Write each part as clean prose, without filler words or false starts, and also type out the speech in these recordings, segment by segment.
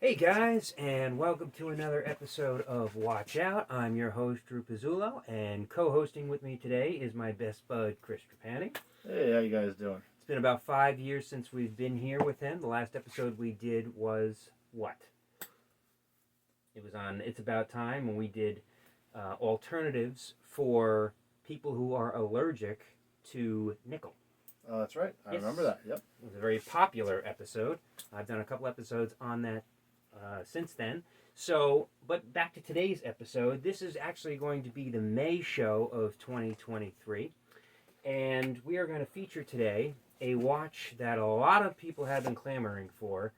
Hey guys, and welcome to another episode of Watch Out. I'm your host, Drew Pizzulo, and co-hosting with me today is my best bud, Chris Trapani. Hey, how you guys doing? It's been about 5 years since we've been here with him. The last episode we did was what? It was on It's About Time, when we did alternatives for people who are allergic to nickel. Oh, that's right. I Yes. remember that. Yep. It was a very popular episode. I've done a couple episodes on that since then. But back to today's episode. This is actually going to be the May show of 2023. And we are going to feature today a watch that a lot of people have been clamoring for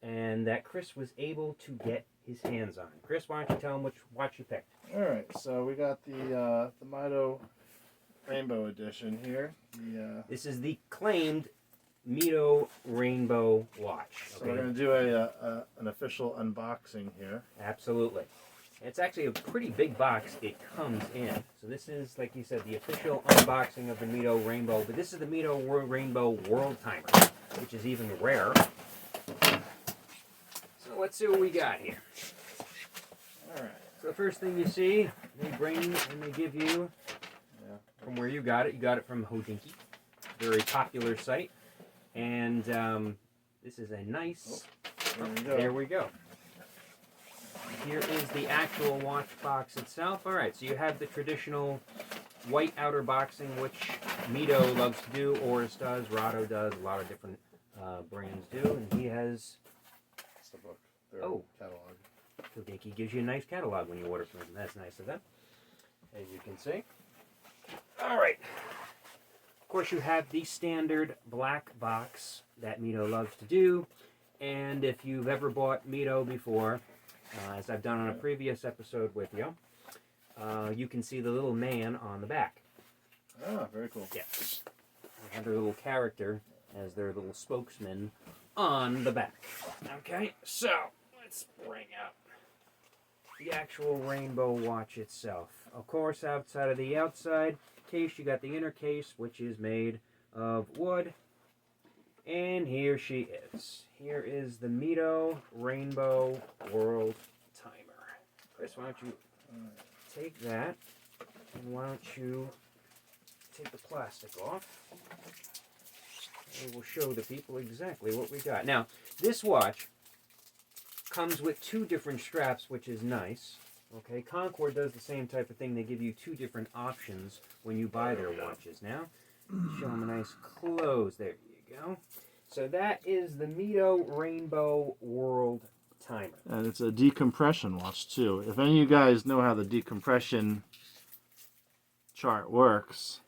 and that Chris was able to get his hands on. Chris, why don't you tell him which watch you picked? All right. So we got the MIDO Rainbow Edition here. This is the claimed MIDO Rainbow watch. So we're going to do an official unboxing here. Absolutely. It's actually a pretty big box it comes in. So this is, like you said, the official unboxing of the MIDO Rainbow. But this is the MIDO Rainbow World Timer, which is even rarer. So let's see what we got here. All right. So the first thing you see, they bring and they give you, from where you got it from Hodinkee. Very popular site. And this is a nice... There we go. Here is the actual watch box itself. All right, so you have the traditional white outer boxing, which MIDO loves to do, Oris does, Rado does, a lot of different brands do. And he has... That's the book. Their catalog. Hodinkee gives you a nice catalog when you order from him. That's nice of them, as you can see. All right. Of course, you have the standard black box that MIDO loves to do. And if you've ever bought MIDO before, as I've done on a previous episode with you, you can see the little man on the back. Ah, very cool. Yes. They have their little character as their little spokesman on the back. Okay, so let's bring up the actual Rainbow watch itself. Of course, outside of the outside case, you got the inner case, which is made of wood. And here she is. Here is the MIDO Rainbow World Timer. Chris, why don't you take that, and why don't you take the plastic off, and we'll show the people exactly what we got. Now, this watch comes with two different straps, which is nice. Okay, Concord does the same type of thing. They give you two different options when you buy their watches. Now, show them a nice close. There you go. So that is the MIDO Rainbow World Timer. And it's a decompression watch, too. If any of you guys know how the decompression chart works,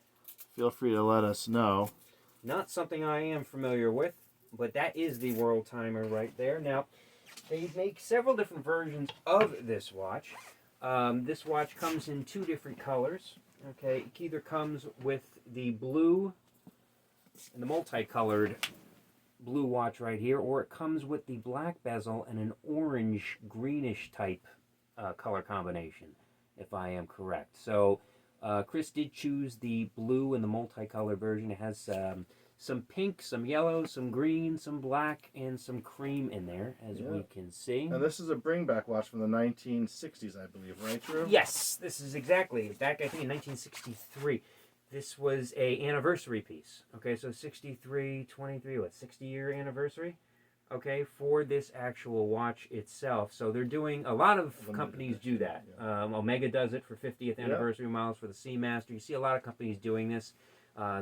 feel free to let us know. Not something I am familiar with, but that is the World Timer right there. Now, they make several different versions of this watch. This watch comes in two different colors. Okay, it either comes with the blue and the multicolored blue watch right here, or it comes with the black bezel and an orange greenish type color combination, if I am correct. So Chris did choose the blue and the multicolored version. It has some pink, some yellow, some green, some black, and some cream in there, as we can see. And this is a bring-back watch from the 1960s, I believe, right, Drew? Yes, this is exactly back, I think, in 1963. This was a anniversary piece. Okay, so 63, 23, 60-year anniversary? Okay, for this actual watch itself. So they're doing, a lot of companies do that. Yeah. Omega does it for 50th anniversary models for the Seamaster. You see a lot of companies doing this.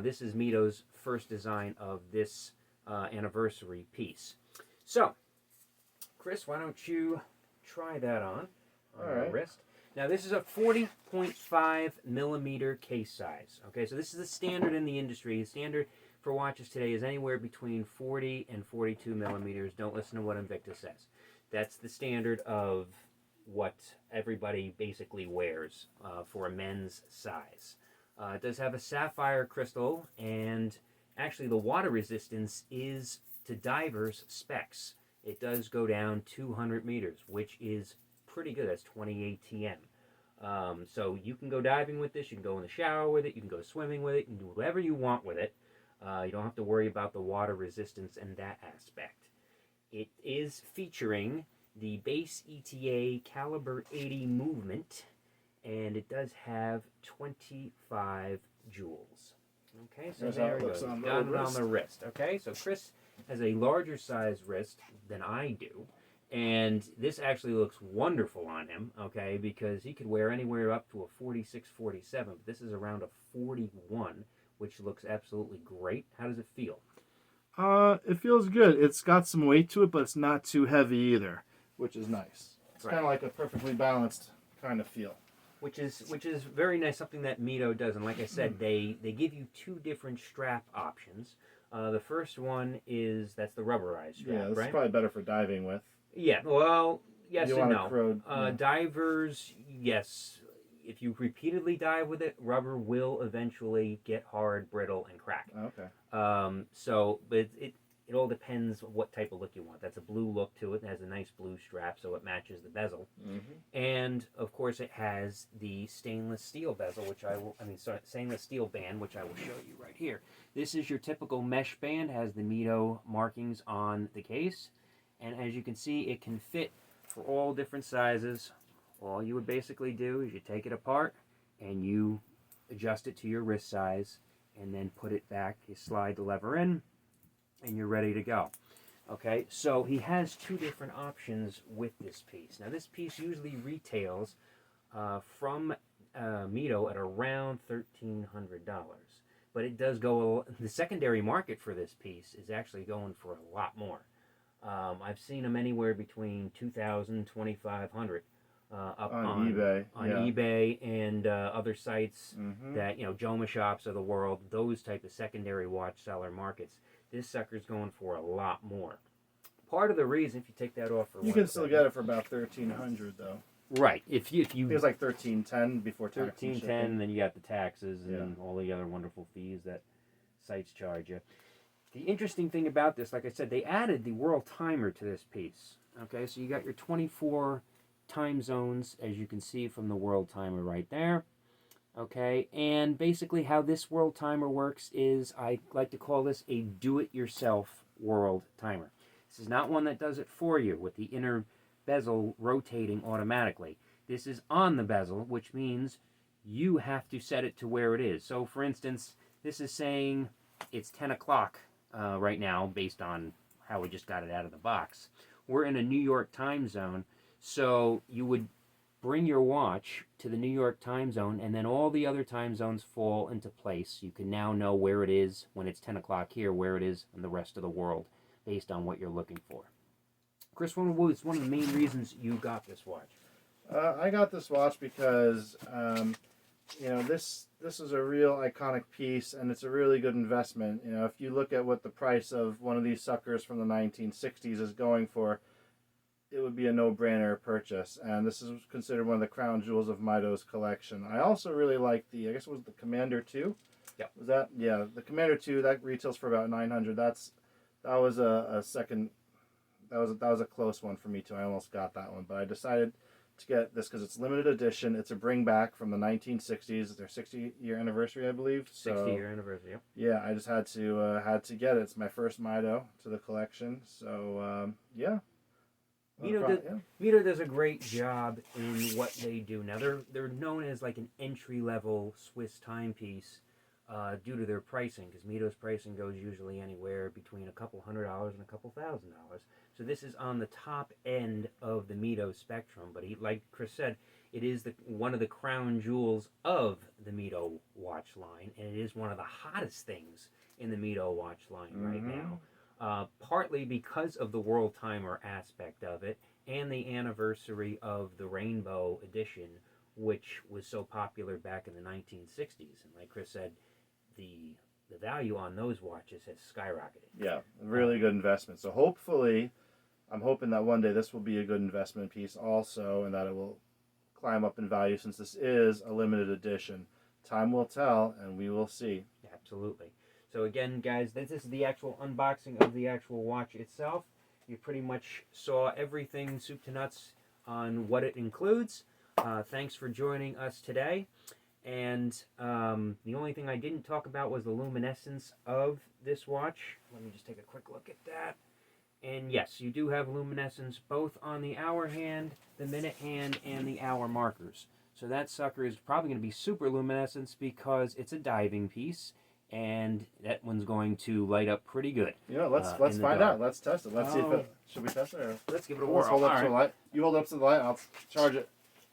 This is MIDO's first design of this anniversary piece. So, Chris, why don't you try that on your wrist? Now, this is a 40.5 millimeter case size. Okay, so this is the standard in the industry. The standard for watches today is anywhere between 40 and 42 millimeters. Don't listen to what Invicta says. That's the standard of what everybody basically wears for a men's size. It does have a sapphire crystal, and actually the water resistance is to divers specs. It does go down 200 meters, which is pretty good. That's 28 TM. So you can go diving with this, you can go in the shower with it, you can go swimming with it, you can do whatever you want with it. You don't have to worry about the water resistance and that aspect. It is featuring the base ETA caliber 80 movement, and it does have 25 joules. Okay, so There's how there it it looks goes. on the Got it wrist. on the wrist. Okay, so Chris has a larger size wrist than I do, and this actually looks wonderful on him. Okay, because he could wear anywhere up to a 46, 47, but this is around a 41, which looks absolutely great. How does it feel? It feels good. It's got some weight to it, but it's not too heavy either, which is nice. It's Right. kind of like a perfectly balanced kind of feel. Which is very nice, something that MIDO does. And like I said, they give you two different strap options. The first one that's the rubberized strap, Yeah, this right? is probably better for diving with. Yeah, well, yes You and want no. yeah. Divers, yes. If you repeatedly dive with it, rubber will eventually get hard, brittle, and crack. Okay. But it all depends what type of look you want. That's a blue look to it. It has a nice blue strap, so it matches the bezel. Mm-hmm. And of course, it has the stainless steel bezel, stainless steel band, which I will show you right here. This is your typical mesh band, has the MIDO markings on the case, and as you can see, it can fit for all different sizes. All you would basically do is you take it apart and you adjust it to your wrist size, and then put it back. You slide the lever in, and you're ready to go. Okay, so he has two different options with this piece. Now, this piece usually retails from MIDO at around $1,300, but it does go. The secondary market for this piece is actually going for a lot more. I've seen them anywhere between $2,000, $2,500 up on eBay. On Yeah. eBay and other sites Mm-hmm. that Joma Shops of the world. Those type of secondary watch seller markets. This sucker's going for a lot more. Part of the reason, if you take that off for You can still get it for about $1,300 though. right. If you It was like $1,310 before tax. $1,310, and then you got the taxes and Yeah. all the other wonderful fees that sites charge you. The interesting thing about this, like I said, they added the world timer to this piece. Okay, so you got your 24 time zones, as you can see from the world timer right there. Okay, and basically how this world timer works is, I like to call this a do-it-yourself world timer. This is not one that does it for you with the inner bezel rotating automatically. This is on the bezel, which means you have to set it to where it is. So for instance, this is saying it's 10 o'clock right now based on how we just got it out of the box. We're in a New York time zone, so you would bring your watch to the New York time zone, and then all the other time zones fall into place. You can now know where it is when it's 10 o'clock here, where it is in the rest of the world, based on what you're looking for. Chris, what was one of the main reasons you got this watch? I got this watch because, this is a real iconic piece, and it's a really good investment. If you look at what the price of one of these suckers from the 1960s is going for, it would be a no-brainer purchase, and this is considered one of the crown jewels of MIDO's collection. I also really like I guess it was the Commander 2. Yep. Was that? Yeah, the Commander 2, that retails for about $900. That was a second. That was a close one for me too. I almost got that one, but I decided to get this because it's limited edition. It's a bring back from the 1960s. It's their 60-year anniversary, I believe. So 60-year anniversary. Yep. yeah, I just had to get it. It's my first MIDO to the collection. So yeah. MIDO does a great job in what they do. Now they're known as like an entry-level Swiss timepiece due to their pricing, because MIDO's pricing goes usually anywhere between a couple $100 and a couple $1,000. So this is on the top end of the MIDO spectrum, but like Chris said, it is one of the crown jewels of the MIDO watch line, and it is one of the hottest things in the MIDO watch line right now. Partly because of the world timer aspect of it and the anniversary of the Rainbow edition, which was so popular back in the 1960s. And like Chris said, the value on those watches has skyrocketed. Yeah, really good investment. So hopefully, I'm hoping that one day this will be a good investment piece also, and that it will climb up in value since this is a limited edition. Time will tell, and we will see. Absolutely. So again, guys, this is the actual unboxing of the actual watch itself. You pretty much saw everything soup to nuts on what it includes. Thanks for joining us today. And the only thing I didn't talk about was the luminescence of this watch. Let me just take a quick look at that. And yes, you do have luminescence both on the hour hand, the minute hand, and the hour markers. So that sucker is probably going to be super luminescence because it's a diving piece, and that one's going to light up pretty good. You know, let's find out. Let's test it. Let's see if it. Should we test it? Or let's give it a let's whirl. hold up to the light. You hold up to the light. I'll charge it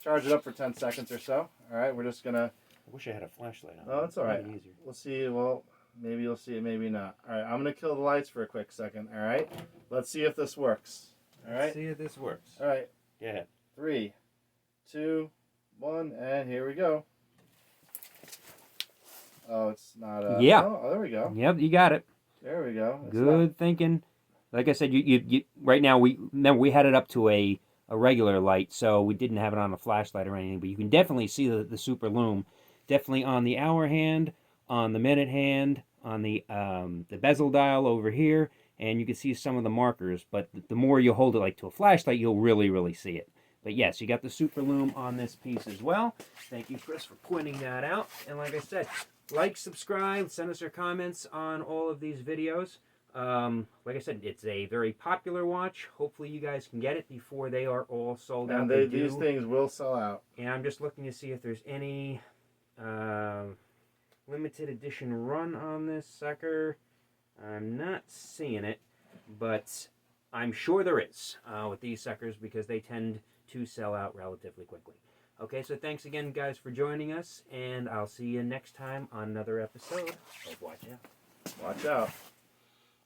up for 10 seconds or so. All right, we're just gonna. I wish I had a flashlight on. Oh, that's all right. Easier. We'll see. Well, maybe you'll see it, maybe not. All right, I'm gonna kill the lights for a quick second. All right, let's see if this works. All right. Let's see if this works. All right. Go ahead. 3, 2, 1, and here we go. Oh, it's not. Yeah. Oh, there we go. Yep, you got it. There we go. It's Good thinking. Like I said, you right now we had it up to a regular light, so we didn't have it on a flashlight or anything. But you can definitely see the super lume, definitely on the hour hand, on the minute hand, on the bezel dial over here, and you can see some of the markers. But the more you hold it like to a flashlight, you'll really see it. But yes, you got the super lume on this piece as well. Thank you, Chris, for pointing that out. And like I said, like, subscribe, send us your comments on all of these videos. Like I said, it's a very popular watch. Hopefully you guys can get it before they are all sold out. And these things will sell out. And I'm just looking to see if there's any limited edition run on this sucker. I'm not seeing it, but I'm sure there is with these suckers because they tend to sell out relatively quickly. Okay, so thanks again, guys, for joining us, and I'll see you next time on another episode of Watch Out. Watch out.